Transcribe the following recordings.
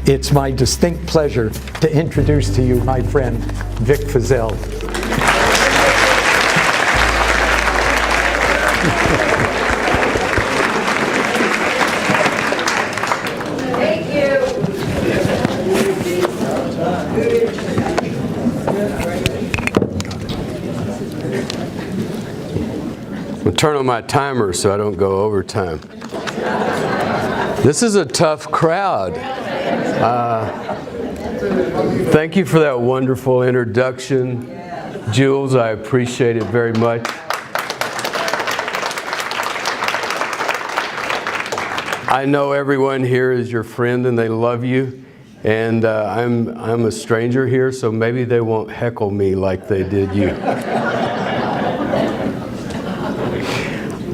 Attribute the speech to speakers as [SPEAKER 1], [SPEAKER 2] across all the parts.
[SPEAKER 1] It's my distinct pleasure to introduce to you my friend, Vic Feazell.
[SPEAKER 2] Thank you.
[SPEAKER 3] I'll turn on my timer so I don't go over time. This is a tough crowd. Thank you for that wonderful introduction, Jules. I appreciate it very much. I know everyone here is your friend and they love you, and I'm a stranger here, so maybe they won't heckle me like they did you.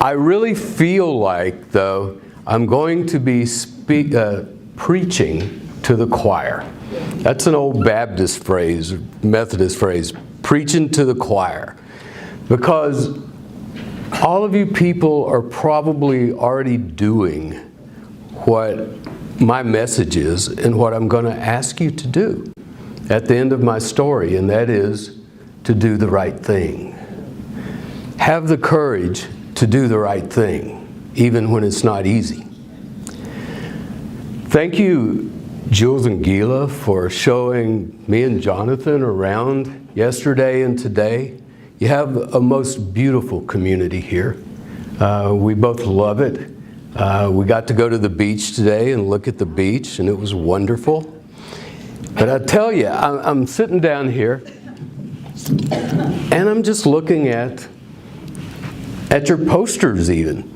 [SPEAKER 3] I really feel like, though, I'm going to be preaching to the choir. That's an old Baptist phrase, Methodist phrase, preaching to the choir. Because all of you people are probably already doing what my message is and what I'm going to ask you to do at the end of my story, and that is to do the right thing. Have the courage to do the right thing, even when it's not easy. Thank you, Jules and Gila, for showing me and Jonathan around yesterday and today. You have a most beautiful community here. We both love it. We got to go to the beach today and look at the beach, and it was wonderful. But I tell you, I'm sitting down here, and I'm just looking at your posters even.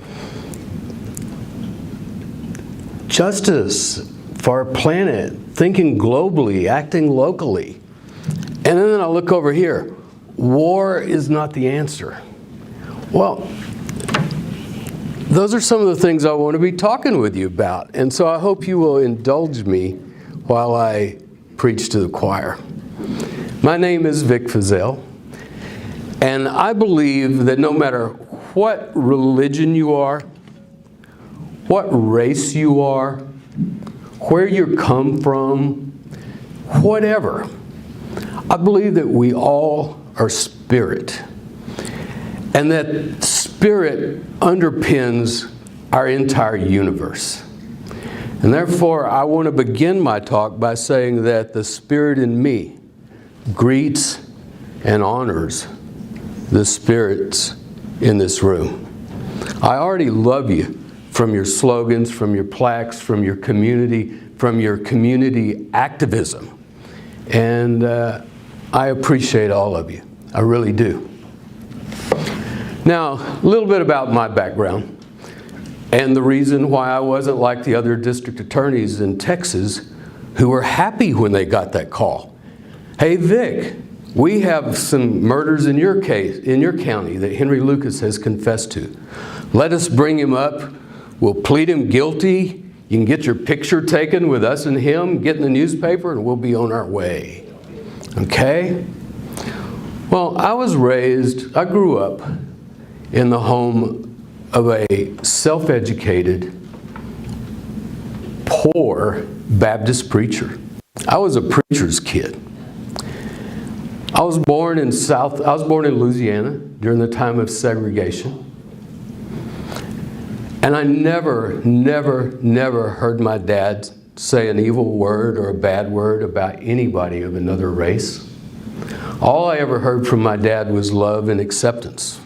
[SPEAKER 3] Justice for our planet, thinking globally, acting locally. And then I look over here. War is not the answer. Well, those are some of the things I want to be talking with you about. And so I hope you will indulge me while I preach to the choir. My name is Vic Feazell, and I believe that no matter what religion you are, what race you are, where you come from, whatever, I believe that we all are spirit. And that spirit underpins our entire universe. And therefore, I want to begin my talk by saying that the spirit in me greets and honors the spirits in this room. I already love you from your slogans, from your plaques, from your community activism. And I appreciate all of you. I really do. Now, a little bit about my background and the reason why I wasn't like the other district attorneys in Texas who were happy when they got that call. Hey, Vic, we have some murders in your case, in your county that Henry Lucas has confessed to. Let us bring him up. We'll plead him guilty. You can get your picture taken with us and him, get in the newspaper, and we'll be on our way. Okay? Well, I grew up in the home of a self-educated, poor Baptist preacher. I was a preacher's kid. I was born in Louisiana during the time of segregation. And I never heard my dad say an evil word or a bad word about anybody of another race. All I ever heard from my dad was love and acceptance.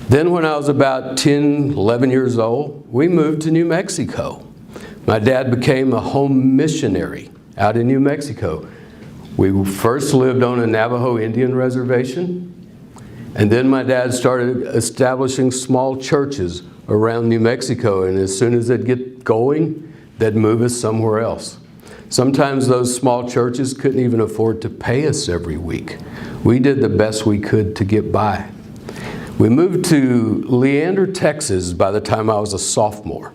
[SPEAKER 3] Then when I was about 10, 11 years old, we moved to New Mexico. My dad became a home missionary out in New Mexico. We first lived on a Navajo Indian reservation, and then my dad started establishing small churches around New Mexico, and as soon as they'd get going, they'd move us somewhere else. Sometimes those small churches couldn't even afford to pay us every week. We did the best we could to get by. We moved to Leander, Texas by the time I was a sophomore.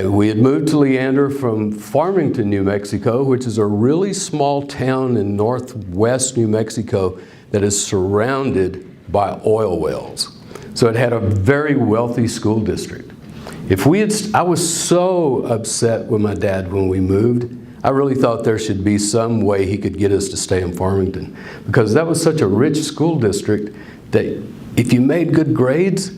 [SPEAKER 3] We had moved to Leander from Farmington, New Mexico, which is a really small town in northwest New Mexico that is surrounded by oil wells. So it had a very wealthy school district. I was so upset with my dad when we moved. I really thought there should be some way he could get us to stay in Farmington, because that was such a rich school district that if you made good grades,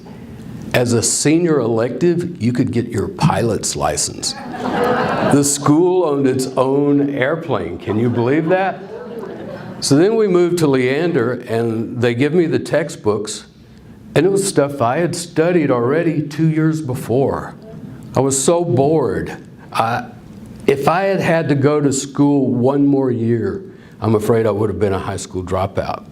[SPEAKER 3] as a senior elective, you could get your pilot's license. The school owned its own airplane. Can you believe that? So then we moved to Leander, and they give me the textbooks, and it was stuff I had studied already 2 years before. I was so bored. If I had had to go to school one more year, I'm afraid I would have been a high school dropout.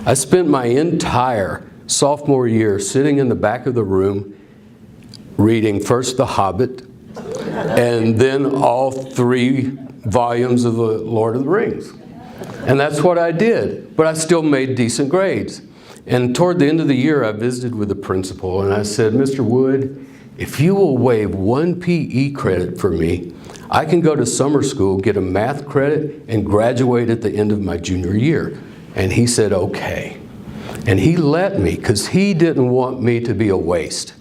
[SPEAKER 3] I spent my entire sophomore year sitting in the back of the room reading first The Hobbit and then all 3 volumes of The Lord of the Rings. And that's what I did, but I still made decent grades. And toward the end of the year, I visited with the principal and I said, Mr. Wood, if you will waive 1 PE credit for me, I can go to summer school, get a math credit, and graduate at the end of my junior year. And he said, okay. And he let me, because he didn't want me to be a waste.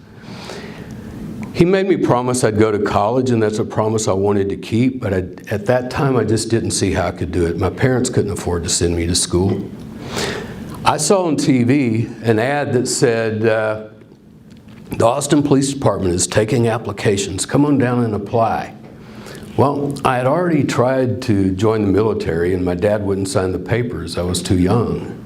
[SPEAKER 3] He made me promise I'd go to college, and that's a promise I wanted to keep, but at that time I just didn't see how I could do it. My parents couldn't afford to send me to school. I saw on TV an ad that said, the Austin Police Department is taking applications. Come on down and apply. Well, I had already tried to join the military, and my dad wouldn't sign the papers. I was too young.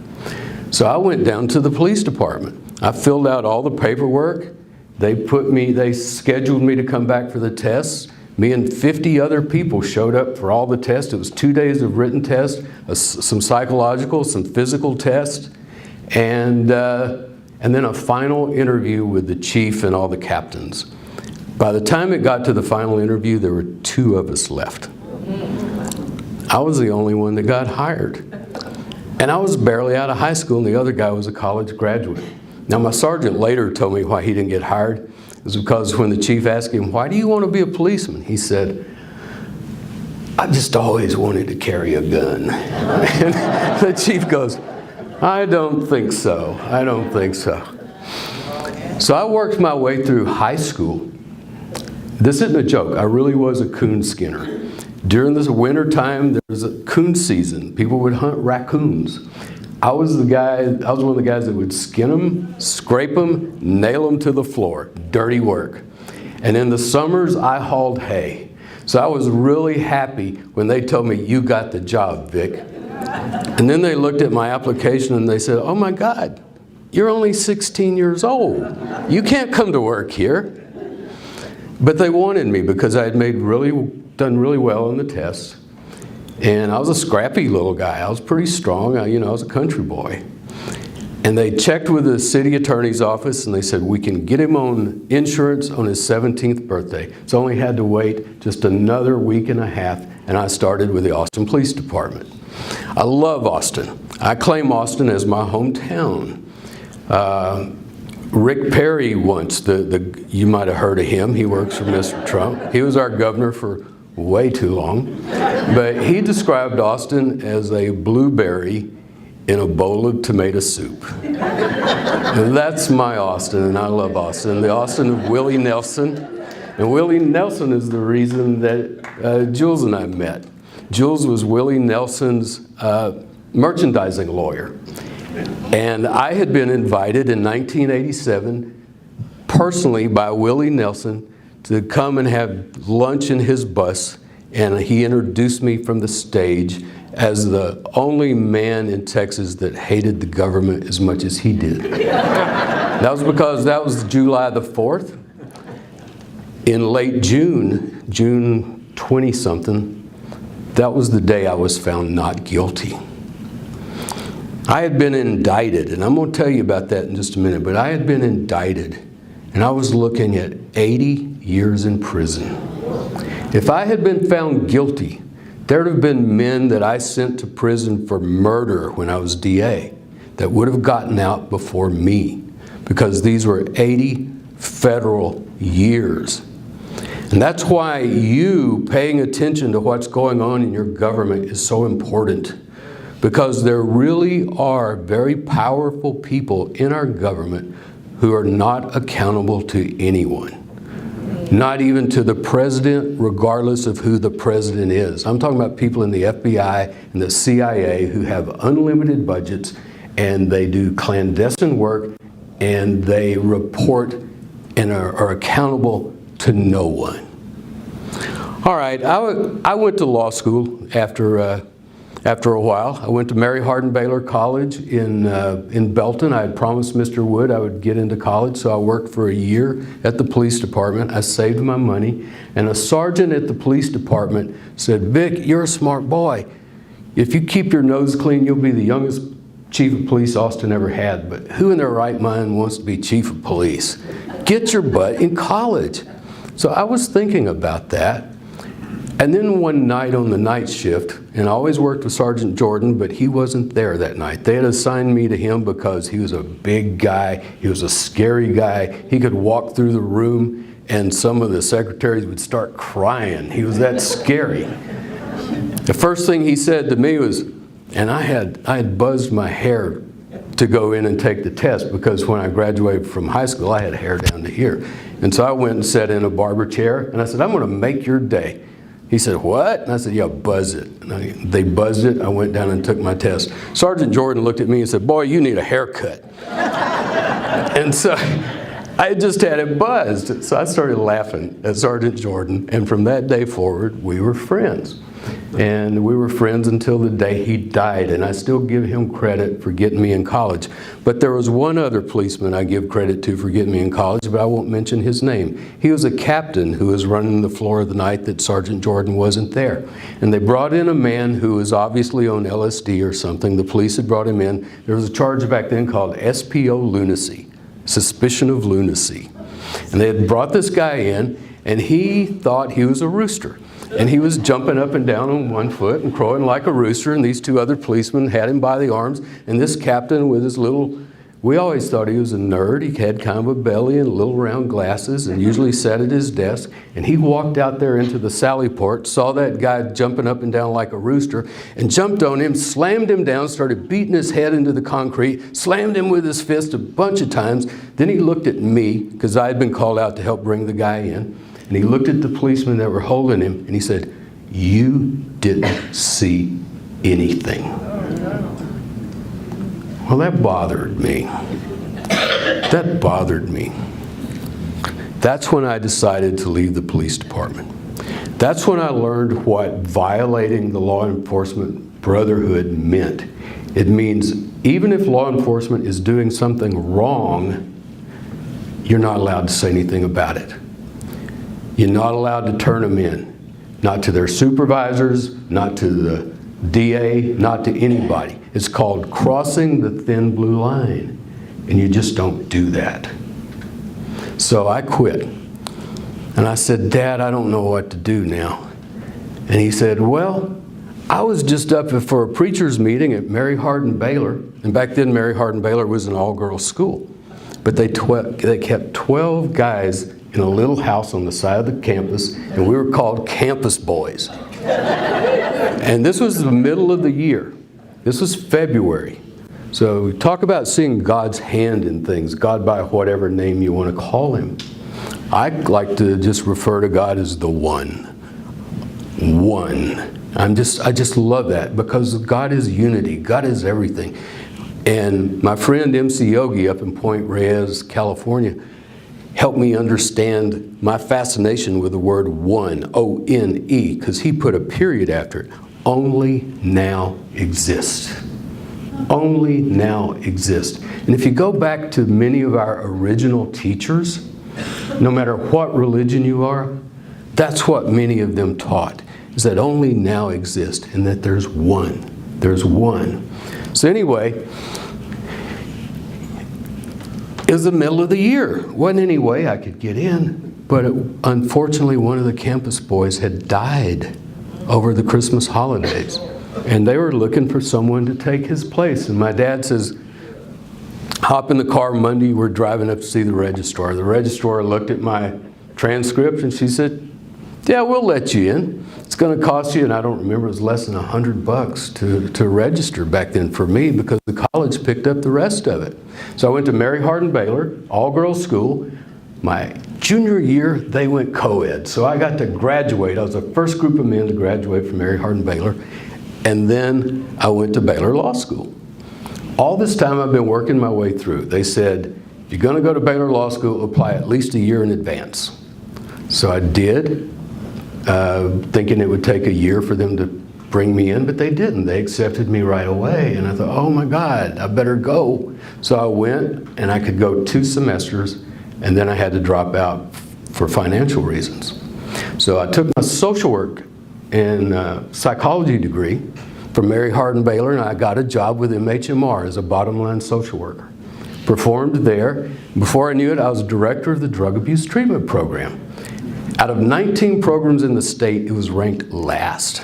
[SPEAKER 3] So I went down to the police department. I filled out all the paperwork. They scheduled me to come back for the tests. Me and 50 other people showed up for all the tests. It was 2 days of written tests, some psychological, some physical tests, and then a final interview with the chief and all the captains. By the time it got to the final interview, there were 2 of us left. I was the only one that got hired. And I was barely out of high school, and the other guy was a college graduate. Now, my sergeant later told me why he didn't get hired. It was because when the chief asked him, why do you want to be a policeman? He said, I just always wanted to carry a gun. And the chief goes, I don't think so. I don't think so. So I worked my way through high school. This isn't a joke. I really was a coon skinner. During this winter time, there was a coon season. People would hunt raccoons. I was one of the guys that would skin them, scrape them, nail them to the floor. Dirty work. And in the summers, I hauled hay. So I was really happy when they told me, you got the job, Vic. And then they looked at my application and they said, oh my God, you're only 16 years old. You can't come to work here. But they wanted me because I had done really well in the tests. And I was a scrappy little guy. I was pretty strong. I was a country boy. And they checked with the city attorney's office and they said, we can get him on insurance on his 17th birthday. So I only had to wait just another week and a half, and I started with the Austin Police Department. I love Austin. I claim Austin as my hometown. Rick Perry once, you might have heard of him. He works for Mr. Trump. He was our governor for way too long. But he described Austin as a blueberry in a bowl of tomato soup. And that's my Austin, and I love Austin. The Austin of Willie Nelson. And Willie Nelson is the reason that Jules and I met. Jules was Willie Nelson's merchandising lawyer. And I had been invited in 1987 personally by Willie Nelson to come and have lunch in his bus, and he introduced me from the stage as the only man in Texas that hated the government as much as he did. That was because that was July the 4th. In late June 20-something, that was the day I was found not guilty. I had been indicted, and I'm going to tell you about that in just a minute, but I had been indicted, and I was looking at 80 years in prison. If I had been found guilty, there would have been men that I sent to prison for murder when I was DA that would have gotten out before me, because these were 80 federal years. And that's why you paying attention to what's going on in your government is so important. because there really are very powerful people in our government who are not accountable to anyone. Not even to the president, regardless of who the president is. I'm talking about people in the FBI and the CIA who have unlimited budgets, and they do clandestine work, and they report and are accountable to no one. All right, I went to law school after a while. I went to Mary Hardin Baylor College in Belton. I had promised Mr. Wood I would get into college, so I worked for a year at the police department. I saved my money, and a sergeant at the police department said, "Vic, you're a smart boy. If you keep your nose clean, you'll be the youngest chief of police Austin ever had. But who in their right mind wants to be chief of police? Get your butt in college." So I was thinking about that. And then one night on the night shift, and I always worked with Sergeant Jordan, but he wasn't there that night. They had assigned me to him because he was a big guy, he was a scary guy. He could walk through the room and some of the secretaries would start crying. He was that scary. The first thing he said to me was, and I had buzzed my hair to go in and take the test, because when I graduated from high school, I had hair down to here. And so I went and sat in a barber chair, and I said, "I'm going to make your day." He said, "What?" And I said, "Yeah, buzz it." And they buzzed it. I went down and took my test. Sergeant Jordan looked at me and said, "Boy, you need a haircut." And so I just had it buzzed. So I started laughing at Sergeant Jordan. And from that day forward, we were friends. And we were friends until the day he died. And I still give him credit for getting me in college. But there was one other policeman I give credit to for getting me in college, but I won't mention his name. He was a captain who was running the floor the night that Sergeant Jordan wasn't there. And they brought in a man who was obviously on LSD or something. The police had brought him in. There was a charge back then called SPO lunacy, suspicion of lunacy. And they had brought this guy in, and he thought he was a rooster. And he was jumping up and down on one foot and crowing like a rooster, and these two other policemen had him by the arms, and this captain with his little, we always thought he was a nerd. He had kind of a belly and little round glasses and usually sat at his desk, and he walked out there into the sally port, saw that guy jumping up and down like a rooster, and jumped on him, slammed him down, started beating his head into the concrete, slammed him with his fist a bunch of times. Then he looked at me, because I had been called out to help bring the guy in. And he looked at the policemen that were holding him, and he said, "You didn't see anything." Well, that bothered me. That bothered me. That's when I decided to leave the police department. That's when I learned what violating the law enforcement brotherhood meant. It means even if law enforcement is doing something wrong, you're not allowed to say anything about it. You're not allowed to turn them in, not to their supervisors, not to the DA, not to anybody. It's called crossing the thin blue line, and you just don't do that. So I quit, and I said, "Dad, I don't know what to do now." And he said, "Well, I was just up for a preacher's meeting at Mary Hardin Baylor," and back then Mary Hardin Baylor was an all-girls school, but they kept 12 guys in a little house on the side of the campus, and we were called campus boys. And this was the middle of the year. This was February. So talk about seeing God's hand in things, God by whatever name you want to call him. I like to just refer to God as the One. One. I just love that, because God is unity. God is everything. And my friend MC Yogi up in Point Reyes, California, helped me understand my fascination with the word one, O-N-E, because he put a period after it. Only now exists. Only now exists. And if you go back to many of our original teachers, no matter what religion you are, that's what many of them taught, is that only now exists, and that there's one. There's one. So anyway, it was the middle of the year. Wasn't any way I could get in. But unfortunately, one of the campus boys had died over the Christmas holidays. And they were looking for someone to take his place. And my dad says, hop in the car Monday, we're driving up to see the registrar. The registrar looked at my transcript and she said, "Yeah, we'll let you in." It's going to cost you, and I don't remember, it was less than $100 to register back then for me because the college picked up the rest of it. So I went to Mary Hardin Baylor, all-girls school. My junior year, they went co-ed. So I got to graduate. I was the first group of men to graduate from Mary Hardin Baylor. And then I went to Baylor Law School. All this time I've been working my way through. They said, if you're going to go to Baylor Law School, apply at least a year in advance. So I did, thinking it would take a year for them to bring me in, but they didn't. They accepted me right away. And I thought, oh my God, I better go. So I went, and I could go 2 semesters, and then I had to drop out for financial reasons. So I took my social work and psychology degree from Mary Hardin Baylor, and I got a job with MHMR as a bottom line social worker. Performed there. Before I knew it, I was director of the drug abuse treatment program. Out of 19 programs in the state, it was ranked last.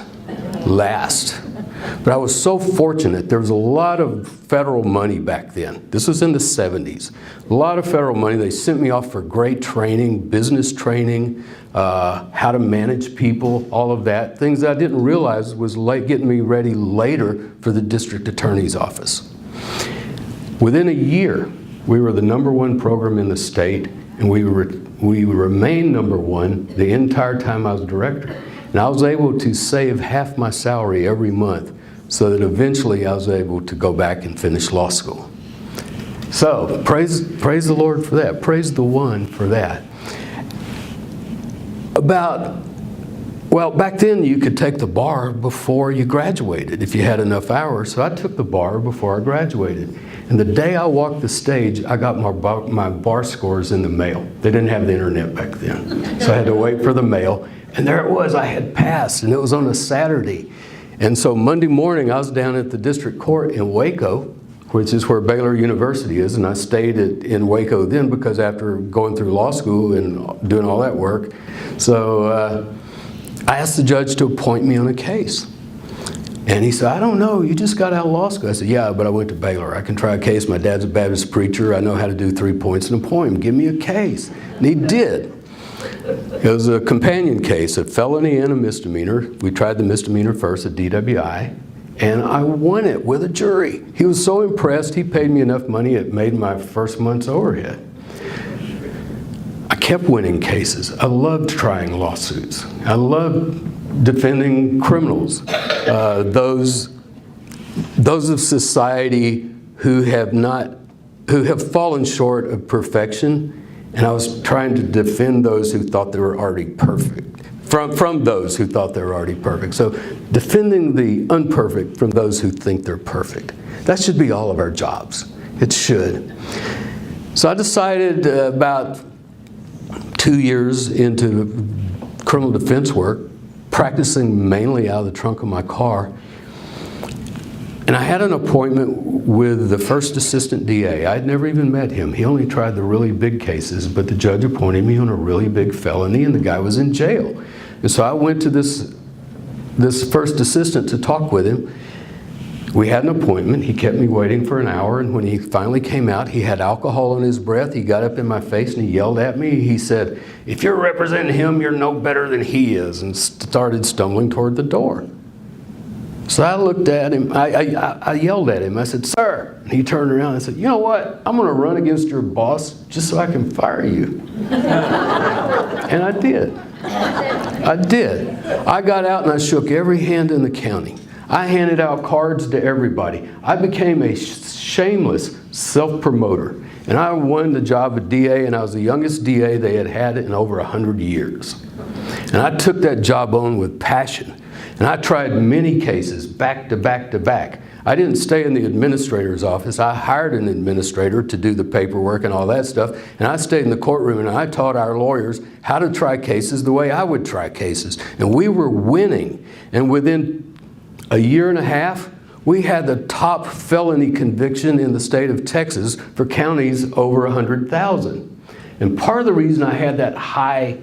[SPEAKER 3] But I was so fortunate. There was a lot of federal money back then. This was in the 70s. A lot of federal money. They sent me off for great training, business training, how to manage people, all of that. Things that I didn't realize was getting me ready later for the district attorney's office. Within a year, we were the #1 program in the state, and we remained #1 the entire time I was director. And I was able to save half my salary every month so that eventually I was able to go back and finish law school. So praise the Lord for that. Praise the one for that. Well, back then you could take the bar before you graduated if you had enough hours. So I took the bar before I graduated. And the day I walked the stage, I got my bar scores in the mail. They didn't have the internet back then. So I had to wait for the mail. And there it was, I had passed, and it was on a Saturday. And so Monday morning, I was down at the district court in Waco, which is where Baylor University is, and I stayed in Waco then because after going through law school and doing all that work. So I asked the judge to appoint me on a case. And he said, I don't know, you just got out of law school. I said, yeah, but I went to Baylor. I can try a case. My dad's a Baptist preacher. I know how to do 3 points in a poem. Give me a case. And he did. It was a companion case, a felony and a misdemeanor. We tried the misdemeanor first, a DWI, and I won it with a jury. He was so impressed, he paid me enough money, it made my first month's overhead. I kept winning cases. I loved trying lawsuits. I loved defending criminals, those of society who have fallen short of perfection. And I was trying to defend those who thought they were already perfect, from those who thought they were already perfect. So defending the unperfect from those who think they're perfect. That should be all of our jobs. It should. So I decided about 2 years into criminal defense work, practicing mainly out of the trunk of my car, and I had an appointment with the first assistant DA. I'd never even met him. He only tried the really big cases, but the judge appointed me on a really big felony, and the guy was in jail. And so I went to this first assistant to talk with him. We had an appointment. He kept me waiting for an hour, and when he finally came out, he had alcohol on his breath. He got up in my face and he yelled at me. He said, if you're representing him, you're no better than he is, and started stumbling toward the door. So I looked at him, I yelled at him, I said, sir. And he turned around and said, you know what, I'm going to run against your boss just so I can fire you. And I did. I got out and I shook every hand in the county. I handed out cards to everybody. I became a shameless self-promoter. And I won the job of DA, and I was the youngest DA they had had in over 100 years. And I took that job on with passion. And I tried many cases back to back to back. I didn't stay in the administrator's office. I hired an administrator to do the paperwork and all that stuff. And I stayed in the courtroom and I taught our lawyers how to try cases the way I would try cases. And we were winning. And within a year and a half, we had the top felony conviction in the state of Texas for counties over 100,000. And part of the reason I had that high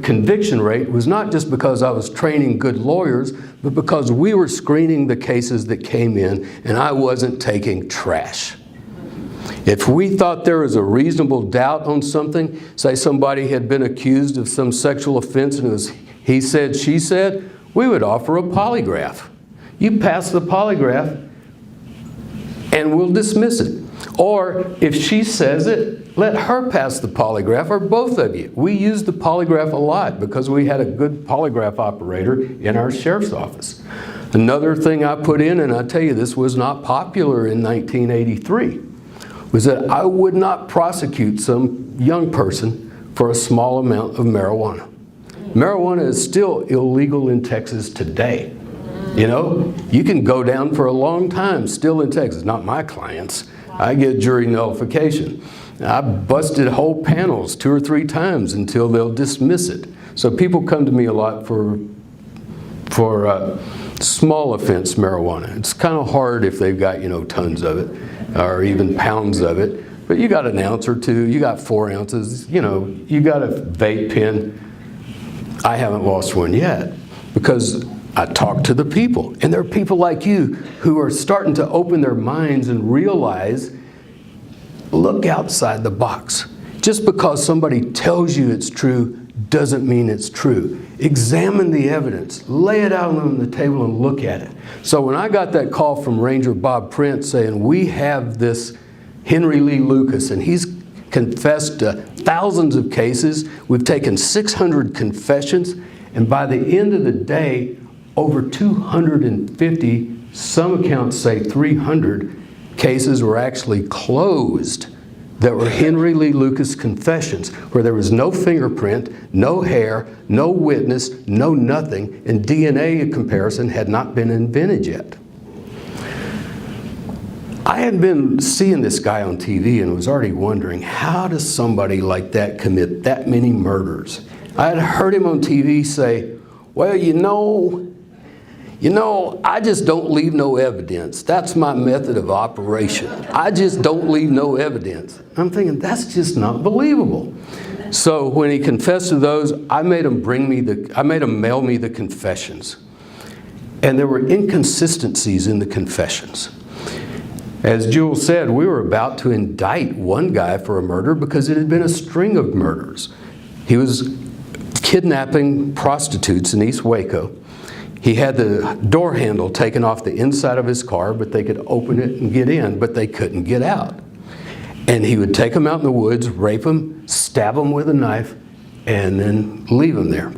[SPEAKER 3] conviction rate was not just because I was training good lawyers, but because we were screening the cases that came in and I wasn't taking trash. If we thought there was a reasonable doubt on something, say somebody had been accused of some sexual offense and it was he said, she said, we would offer a polygraph. You pass the polygraph and we'll dismiss it. Or if she says it, let her pass the polygraph, or both of you. We used the polygraph a lot because we had a good polygraph operator in our sheriff's office. Another thing I put in, and I tell you this was not popular in 1983, was that I would not prosecute some young person for a small amount of marijuana. Marijuana is still illegal in Texas today. You know, you can go down for a long time still in Texas. Not my clients. I get jury nullification. I busted whole panels 2 or 3 times until they'll dismiss it. So people come to me a lot for small offense marijuana. It's kind of hard if they've got, you know, tons of it or even pounds of it. But you got an ounce or two, you got 4 ounces, you know, you got a vape pen. I haven't lost one yet because I talk to the people. And there are people like you who are starting to open their minds and realize, look outside the box. Just because somebody tells you it's true doesn't mean it's true. Examine the evidence. Lay it out on the table and look at it. So when I got that call from Ranger Bob Prince saying, we have this Henry Lee Lucas and he's confessed to thousands of cases. We've taken 600 confessions. And by the end of the day, over 250, some accounts say 300 cases were actually closed that were Henry Lee Lucas confessions, where there was no fingerprint, no hair, no witness, no nothing, and DNA comparison had not been invented yet. I had been seeing this guy on TV and was already wondering, how does somebody like that commit that many murders? I had heard him on TV say, well, you know, I just don't leave no evidence. That's my method of operation. I just don't leave no evidence. I'm thinking, that's just not believable. So when he confessed to those, I made him mail me the confessions. And there were inconsistencies in the confessions. As Jules said, we were about to indict one guy for a murder because it had been a string of murders. He was kidnapping prostitutes in East Waco. He had the door handle taken off the inside of his car, but they could open it and get in, but they couldn't get out. And he would take them out in the woods, rape them, stab them with a knife, and then leave them there.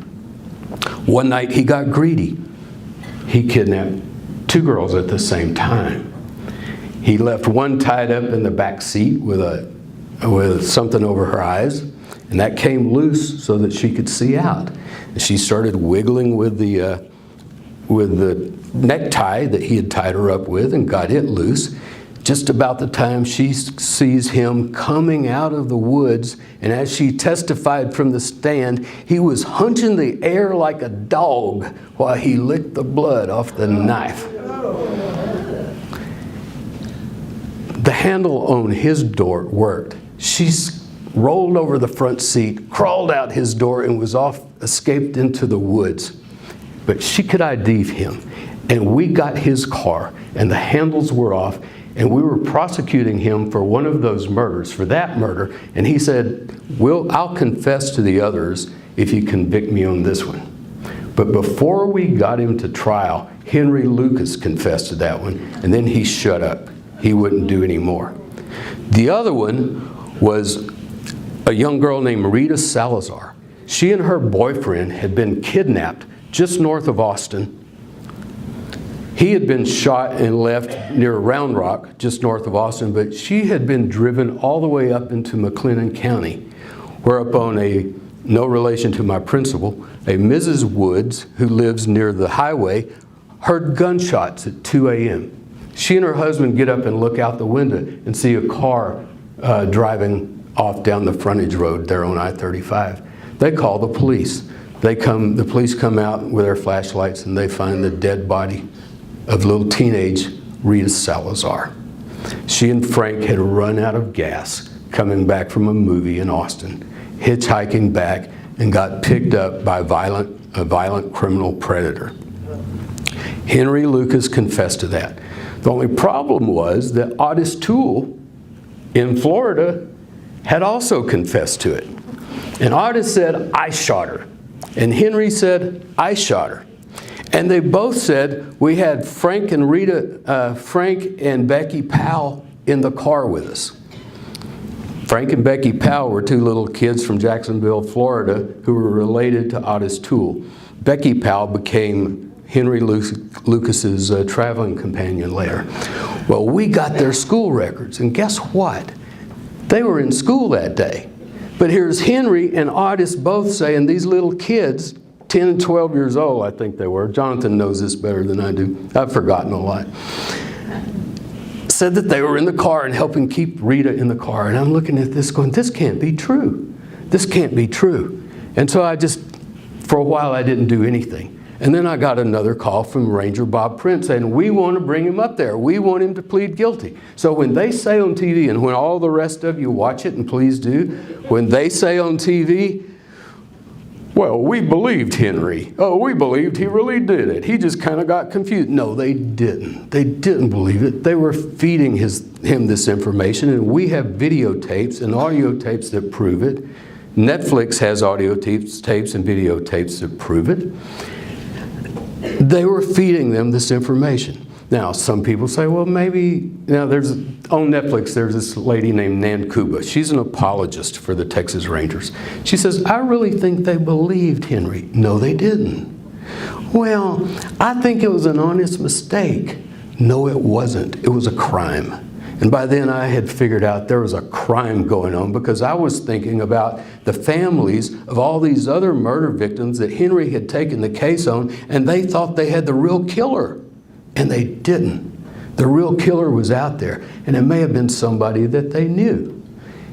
[SPEAKER 3] One night he got greedy. He kidnapped 2 girls at the same time. He left one tied up in the back seat with something over her eyes, and that came loose so that she could see out. And she started wiggling with the necktie that he had tied her up with and got it loose. Just about the time she sees him coming out of the woods, and as she testified from the stand, he was hunching the air like a dog while he licked the blood off the knife. The handle on his door worked. She rolled over the front seat, crawled out his door, and was off, escaped into the woods. But she could ID him, and we got his car, and the handles were off, and we were prosecuting him for one of those murders, for that murder, and he said, I'll confess to the others if you convict me on this one. But before we got him to trial, Henry Lucas confessed to that one, and then he shut up. He wouldn't do any more. The other one was a young girl named Rita Salazar. She and her boyfriend had been kidnapped just north of Austin. He had been shot and left near Round Rock, just north of Austin, but she had been driven all the way up into McLennan County, whereupon no relation to my principal, a Mrs. Woods, who lives near the highway, heard gunshots at 2 a.m. She and her husband get up and look out the window and see a car driving off down the frontage road there on I-35. They call the police. The police come out with their flashlights and they find the dead body of little teenage Rita Salazar. She and Frank had run out of gas coming back from a movie in Austin, hitchhiking back, and got picked up by a violent criminal predator. Henry Lucas confessed to that. The only problem was that Otis Toole in Florida had also confessed to it. And Otis said, I shot her. And Henry said, I shot her. And they both said, we had Frank and Becky Powell in the car with us. Frank and Becky Powell were two little kids from Jacksonville, Florida, who were related to Otis Toole. Becky Powell became Henry Lucas's traveling companion later. Well, we got their school records, and guess what? They were in school that day. But here's Henry and Otis both saying these little kids, 10 and 12 years old, I think they were. Jonathan knows this better than I do. I've forgotten a lot. Said that they were in the car and helping keep Rita in the car. And I'm looking at this going, this can't be true. This can't be true. And so I just, for a while, I didn't do anything. And then I got another call from Ranger Bob Prince saying, we want to bring him up there. We want him to plead guilty. So when they say on TV, and when all the rest of you watch it, and please do, when they say on TV, well, we believed Henry. Oh, we believed he really did it. He just kind of got confused. No, they didn't. They didn't believe it. They were feeding him this information, and we have videotapes and audio tapes that prove it. Netflix has audio tapes and videotapes that prove it. They were feeding them this information. Now, some people say, well, maybe, now on Netflix, there's this lady named Nan Kuba. She's an apologist for the Texas Rangers. She says, I really think they believed Henry. No, they didn't. Well, I think it was an honest mistake. No, it wasn't. It was a crime. And by then I had figured out there was a crime going on because I was thinking about the families of all these other murder victims that Henry had taken the case on, and they thought they had the real killer. And they didn't. The real killer was out there, and it may have been somebody that they knew.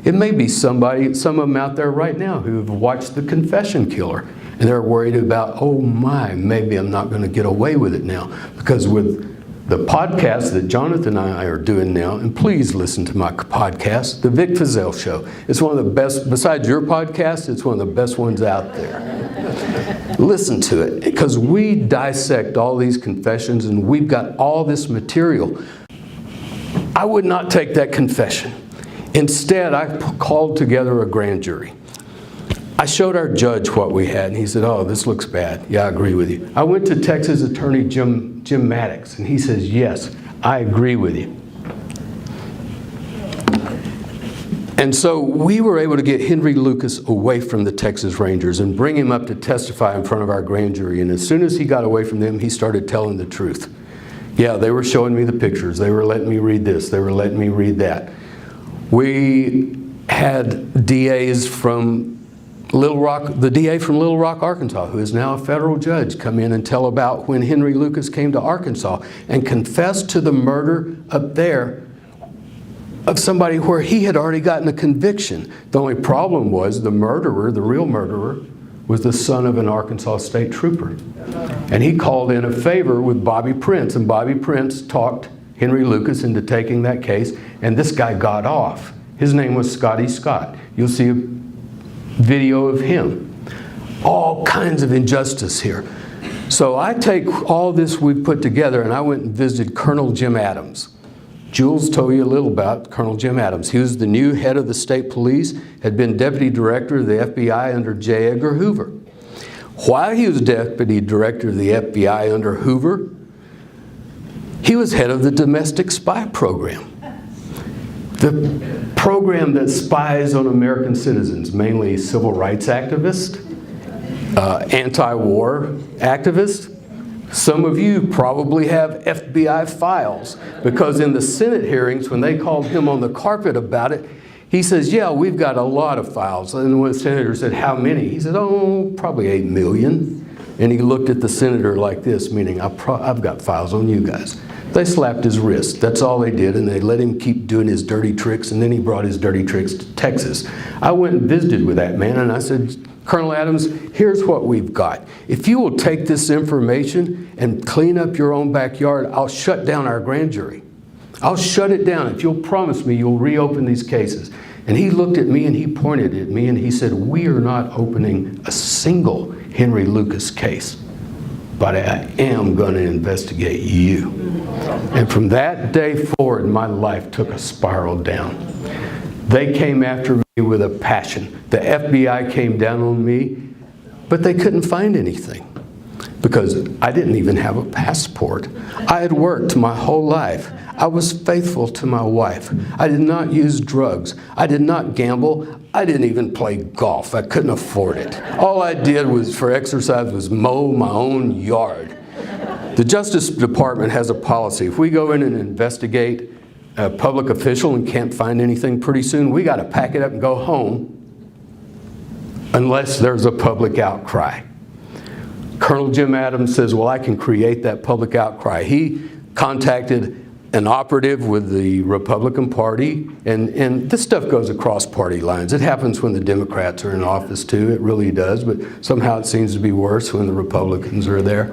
[SPEAKER 3] It may be somebody, some of them out there right now who have watched The Confession Killer, and they're worried about, oh my, maybe I'm not going to get away with it now. Because with the podcast that Jonathan and I are doing now, and please listen to my podcast, The Vic Feazell Show. It's one of the best, besides your podcast, it's one of the best ones out there. Listen to it, because we dissect all these confessions and we've got all this material. I would not take that confession. Instead, I called together a grand jury. I showed our judge what we had, and he said, oh, this looks bad. Yeah, I agree with you. I went to Texas Attorney Jim Maddox, and he says, yes, I agree with you. And so we were able to get Henry Lucas away from the Texas Rangers and bring him up to testify in front of our grand jury. And as soon as he got away from them, he started telling the truth. Yeah, they were showing me the pictures. They were letting me read this. They were letting me read that. We had DAs from Little Rock, the DA from Little Rock, Arkansas, who is now a federal judge, come in and tell about when Henry Lucas came to Arkansas and confessed to the murder up there of somebody where he had already gotten a conviction. The only problem was the murderer, the real murderer, was the son of an Arkansas state trooper. And he called in a favor with Bobby Prince, and Bobby Prince talked Henry Lucas into taking that case, and this guy got off. His name was Scotty Scott. You'll see a video of him. All kinds of injustice here. So I take all this we've put together, and I went and visited Colonel Jim Adams. Jules told you a little about Colonel Jim Adams. He was the new head of the state police, had been deputy director of the FBI under J. Edgar Hoover. While he was deputy director of the FBI under Hoover, he was head of the domestic spy program. The program that spies on American citizens, mainly civil rights activists, anti-war activists. Some of you probably have FBI files, because in the Senate hearings, when they called him on the carpet about it, he says, yeah, we've got a lot of files. And when the senator said, how many? He said, oh, probably 8 million. And he looked at the senator like this, meaning, I've got files on you guys. They slapped his wrist. That's all they did, and they let him keep doing his dirty tricks, and then he brought his dirty tricks to Texas. I went and visited with that man, and I said, Colonel Adams, here's what we've got. If you will take this information and clean up your own backyard, I'll shut down our grand jury. I'll shut it down if you'll promise me you'll reopen these cases. And he looked at me and he pointed at me and he said, we are not opening a single Henry Lucas case, but I am going to investigate you. And from that day forward, my life took a spiral down. They came after me with a passion. The FBI came down on me But they couldn't find anything because I didn't even have a passport. I had worked my whole life. I was faithful to my wife. I did not use drugs. I did not gamble. I didn't even play golf. I couldn't afford it. All I did was for exercise was mow my own yard. The Justice Department has a policy. If we go in and investigate a public official and can't find anything pretty soon, we got to pack it up and go home unless there's a public outcry. Colonel Jim Adams says, well, I can create that public outcry. He contacted an operative with the Republican Party, and this stuff goes across party lines. It happens when the Democrats are in office too, it really does, but somehow it seems to be worse when the Republicans are there.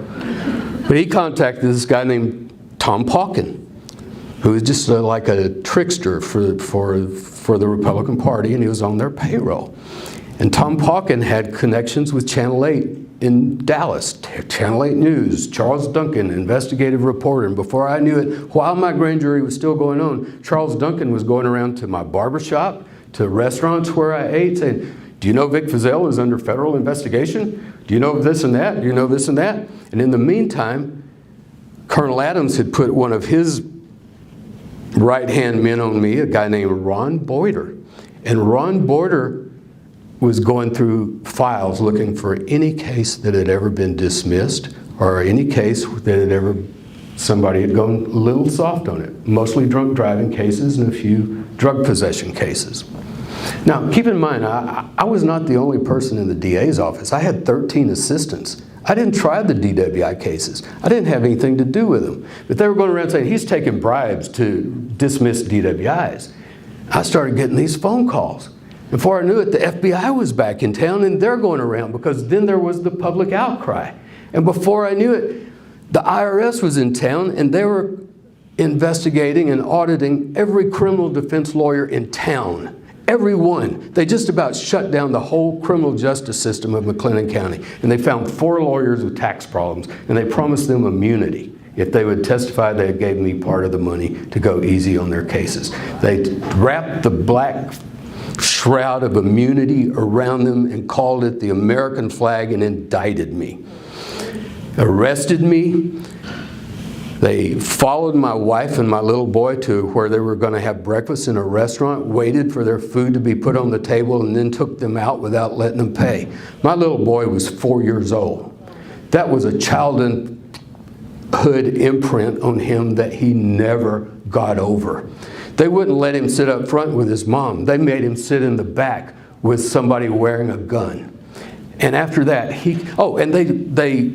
[SPEAKER 3] But he contacted this guy named Tom Pauken, who was just like a trickster for the Republican Party, and he was on their payroll. And Tom Pauken had connections with Channel 8 in Dallas, Channel 8 News, Charles Duncan, investigative reporter. And before I knew it, while my grand jury was still going on, Charles Duncan was going around to my barbershop, to restaurants where I ate, saying, do you know Vic Feazell is under federal investigation? Do you know this and that? Do you know this and that? And in the meantime, Colonel Adams had put one of his right-hand men on me, a guy named Ron Boyder. And Ron Boyder was going through files looking for any case that had ever been dismissed or any case that had ever, somebody had gone a little soft on it. Mostly drunk driving cases and a few drug possession cases. Now, keep in mind, I was not the only person in the DA's office. I had 13 assistants. I didn't try the DWI cases. I didn't have anything to do with them. But they were going around saying, he's taking bribes to dismiss DWIs. I started getting these phone calls. Before I knew it, the FBI was back in town, and they're going around because then there was the public outcry. And before I knew it, the IRS was in town, and they were investigating and auditing every criminal defense lawyer in town. Every one. They just about shut down the whole criminal justice system of McLennan County. And they found 4 lawyers with tax problems, and they promised them immunity. If they would testify, they gave me part of the money to go easy on their cases. They wrapped the black shroud of immunity around them and called it the American flag and indicted me. Arrested me. They followed my wife and my little boy to where they were going to have breakfast in a restaurant, waited for their food to be put on the table, and then took them out without letting them pay. My little boy was 4 years old. That was a childhood imprint on him that he never got over. They wouldn't let him sit up front with his mom. They made him sit in the back with somebody wearing a gun. And after that, they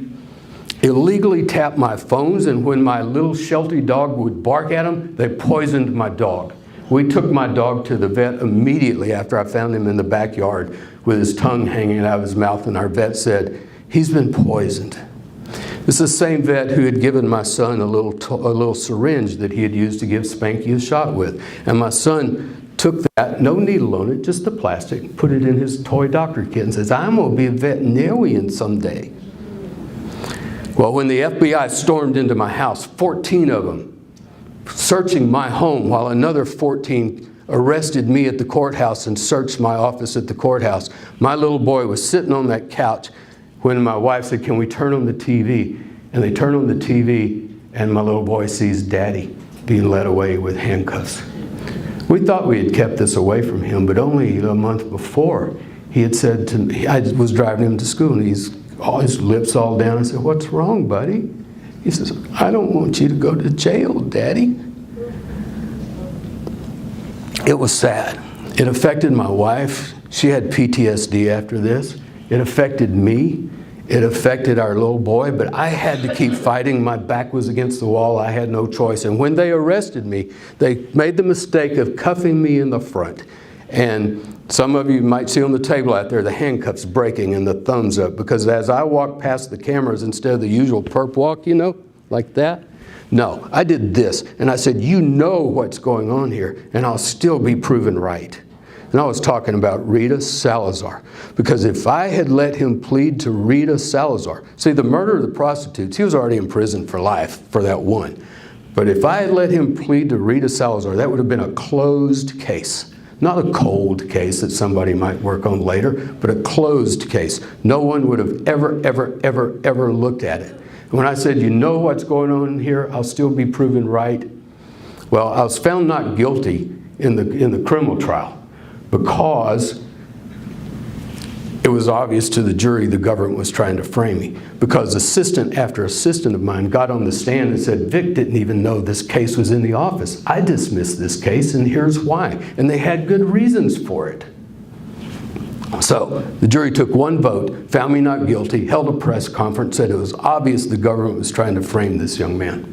[SPEAKER 3] illegally tapped my phones, and when my little Sheltie dog would bark at them, they poisoned my dog. We took my dog to the vet immediately after I found him in the backyard with his tongue hanging out of his mouth, and our vet said, he's been poisoned. This is the same vet who had given my son a little syringe that he had used to give Spanky a shot with. And my son took that, no needle on it, just the plastic, put it in his toy doctor kit and says, I'm going to be a veterinarian someday. Well, when the FBI stormed into my house, 14 of them, searching my home while another 14 arrested me at the courthouse and searched my office at the courthouse, my little boy was sitting on that couch when my wife said, can we turn on the TV? And they turn on the TV, and my little boy sees Daddy being led away with handcuffs. We thought we had kept this away from him, but only a month before, he had said to me, I was driving him to school, and his lips all down. I said, what's wrong, buddy? He says, I don't want you to go to jail, Daddy. It was sad. It affected my wife. She had PTSD after this. It affected me. It affected our little boy, but I had to keep fighting. My back was against the wall. I had no choice. And when they arrested me, they made the mistake of cuffing me in the front. And some of you might see on the table out there the handcuffs breaking and the thumbs up, because as I walked past the cameras, instead of the usual perp walk, you know, like that, no, I did this. And I said, you know what's going on here, and I'll still be proven right. And I was talking about Rita Salazar, because if I had let him plead to Rita Salazar, see, the murder of the prostitutes, he was already in prison for life for that one. But if I had let him plead to Rita Salazar, that would have been a closed case. Not a cold case that somebody might work on later, but a closed case. No one would have ever looked at it. And when I said, you know what's going on here, I'll still be proven right. Well, I was found not guilty in the criminal trial because it was obvious to the jury the government was trying to frame me, because assistant after assistant of mine got on the stand and said, Vic didn't even know this case was in the office. I dismissed this case, and here's why. And they had good reasons for it. So the jury took one vote, found me not guilty, held a press conference, said it was obvious the government was trying to frame this young man.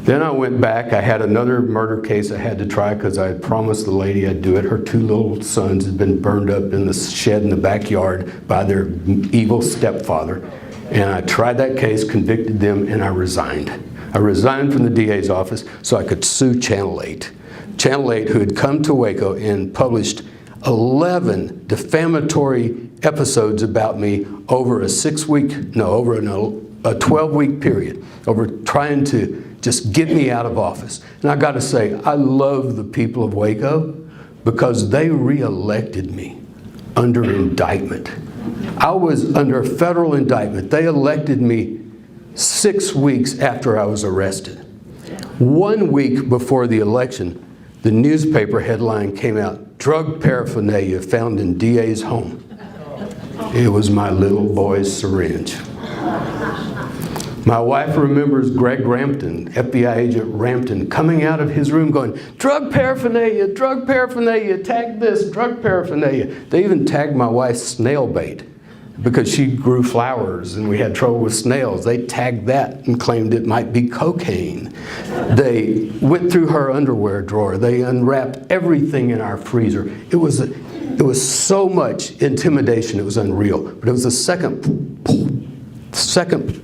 [SPEAKER 3] Then I went back. I had another murder case I had to try because I had promised the lady I'd do it. Her 2 little sons had been burned up in the shed in the backyard by their evil stepfather. And I tried that case, convicted them, and I resigned. I resigned from the DA's office so I could sue Channel 8. Channel 8, who had come to Waco and published 11 defamatory episodes about me over a 12-week period, over trying to just get me out of office. And I got to say, I love the people of Waco because they re-elected me under indictment. I was under federal indictment. They elected me 6 weeks after I was arrested. 1 week before the election, the newspaper headline came out, "Drug paraphernalia found in DA's home." It was my little boy's syringe. My wife remembers Greg Rampton, FBI agent Rampton, coming out of his room going, drug paraphernalia, tag this, drug paraphernalia. They even tagged my wife's snail bait because she grew flowers and we had trouble with snails. They tagged that and claimed it might be cocaine. They went through her underwear drawer. They unwrapped everything in our freezer. It was so much intimidation, it was unreal. But it was the second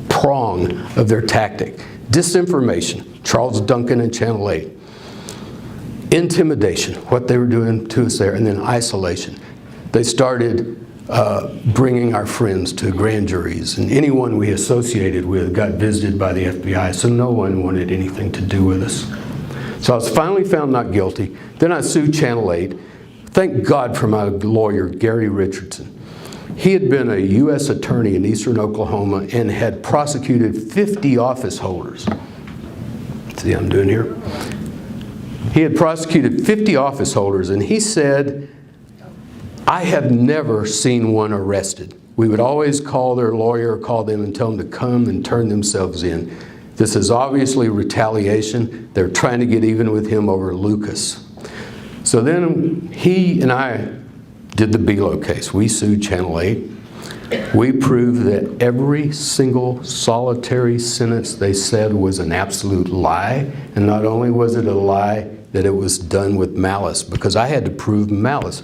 [SPEAKER 3] prong of their tactic. Disinformation, Charles Duncan and Channel 8. Intimidation, what they were doing to us there, and then isolation. They started bringing our friends to grand juries, and anyone we associated with got visited by the FBI, so no one wanted anything to do with us. So I was finally found not guilty. Then I sued Channel 8. Thank God for my lawyer, Gary Richardson. He had been a U.S. attorney in eastern Oklahoma and had prosecuted 50 office holders. See what I'm doing here? He had prosecuted 50 office holders, and he said, I have never seen one arrested. We would always call their lawyer, call them and tell them to come and turn themselves in. This is obviously retaliation. They're trying to get even with him over Lucas. So then he and I did the Below case. We sued Channel 8. We proved that every single solitary sentence they said was an absolute lie. And not only was it a lie, that it was done with malice, because I had to prove malice.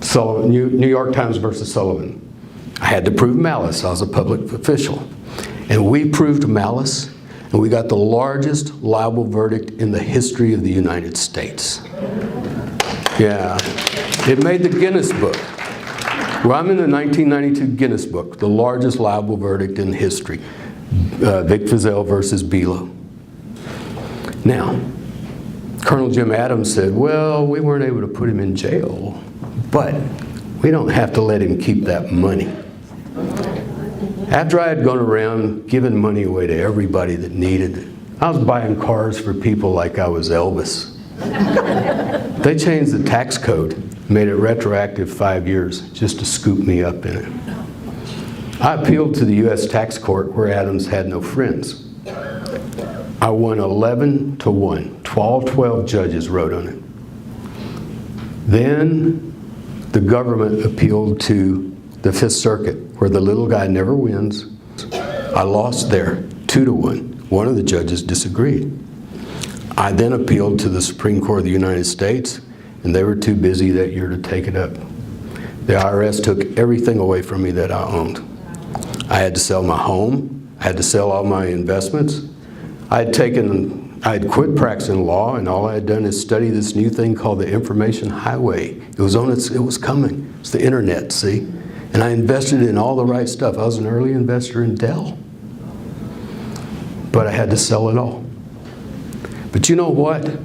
[SPEAKER 3] Sullivan, New York Times versus Sullivan. I had to prove malice. I was a public official. And we proved malice, and we got the largest liable verdict in the history of the United States. Yeah. It made the Guinness Book. Well, I'm in the 1992 Guinness Book, the largest liable verdict in history. Vic Feazell versus Below. Now, Colonel Jim Adams said, well, we weren't able to put him in jail, but we don't have to let him keep that money. After I had gone around giving money away to everybody that needed it, I was buying cars for people like I was Elvis. They changed the tax code, made it retroactive 5 years just to scoop me up in it. I appealed to the U.S. tax court where Adams had no friends. I won 11-1. 12 judges wrote on it. Then the government appealed to the Fifth Circuit, where the little guy never wins. I lost there, 2-1. One of the judges disagreed. I then appealed to the Supreme Court of the United States, and they were too busy that year to take it up. The IRS took everything away from me that I owned. I had to sell my home. I had to sell all my investments. I had quit practicing law, and all I had done is study this new thing called the information highway. It was coming. It's the internet, see? And I invested in all the right stuff. I was an early investor in Dell. But I had to sell it all. But you know what?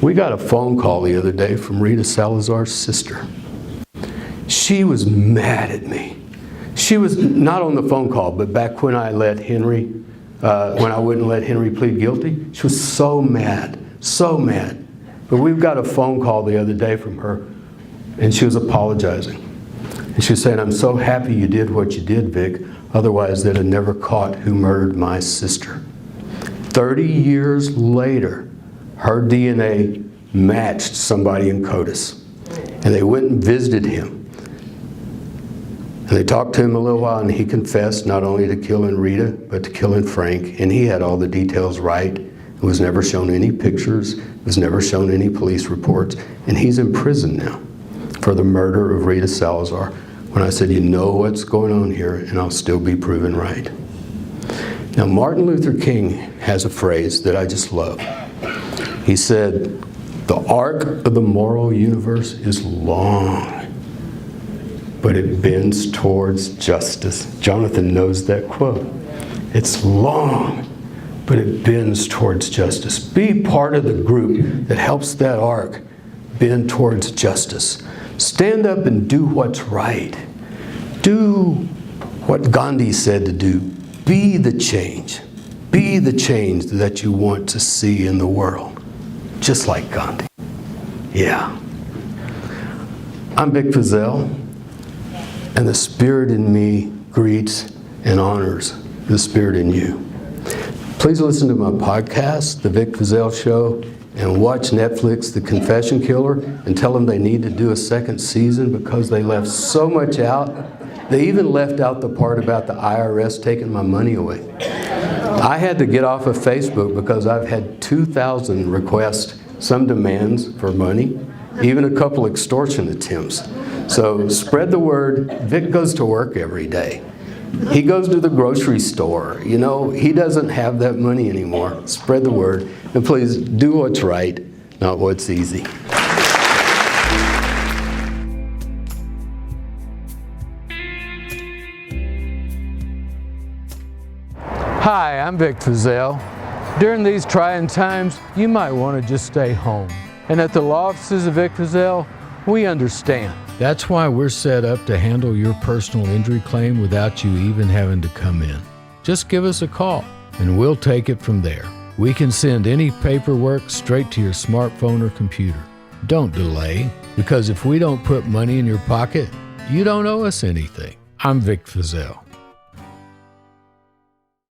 [SPEAKER 3] We got a phone call the other day from Rita Salazar's sister. She was mad at me. She was not on the phone call, but back when I wouldn't let Henry plead guilty, she was so mad, so mad. But we've got a phone call the other day from her, and she was apologizing. And she was saying, "I'm so happy you did what you did, Vic, otherwise they'd have never caught who murdered my sister." 30 years later, her DNA matched somebody in CODIS. And they went and visited him. And they talked to him a little while, and he confessed not only to killing Rita, but to killing Frank. And he had all the details right. It was never shown any pictures. It was never shown any police reports. And he's in prison now for the murder of Rita Salazar. When I said, "You know what's going on here, and I'll still be proven right." Now, Martin Luther King has a phrase that I just love. He said, "The arc of the moral universe is long, but it bends towards justice." Jonathan knows that quote. It's long, but it bends towards justice. Be part of the group that helps that arc bend towards justice. Stand up and do what's right. Do what Gandhi said to do. Be the change. Be the change that you want to see in the world. Just like Gandhi. Yeah. I'm Vic Feazell, and the Spirit in me greets and honors the Spirit in you. Please listen to my podcast, The Vic Feazell Show, and watch Netflix, The Confession Killer, and tell them they need to do a second season because they left so much out. They even left out the part about the IRS taking my money away. I had to get off of Facebook because I've had 2,000 requests, some demands for money, even a couple extortion attempts. So spread the word. Vic goes to work every day. He goes to the grocery store. You know, he doesn't have that money anymore. Spread the word. And please do what's right, not what's easy.
[SPEAKER 4] Hi, I'm Vic Feazell. During these trying times, you might want to just stay home. And at the law offices of Vic Feazell, we understand. That's why we're set up to handle your personal injury claim without you even having to come in. Just give us a call, and we'll take it from there. We can send any paperwork straight to your smartphone or computer. Don't delay, because if we don't put money in your pocket, you don't owe us anything. I'm Vic Feazell.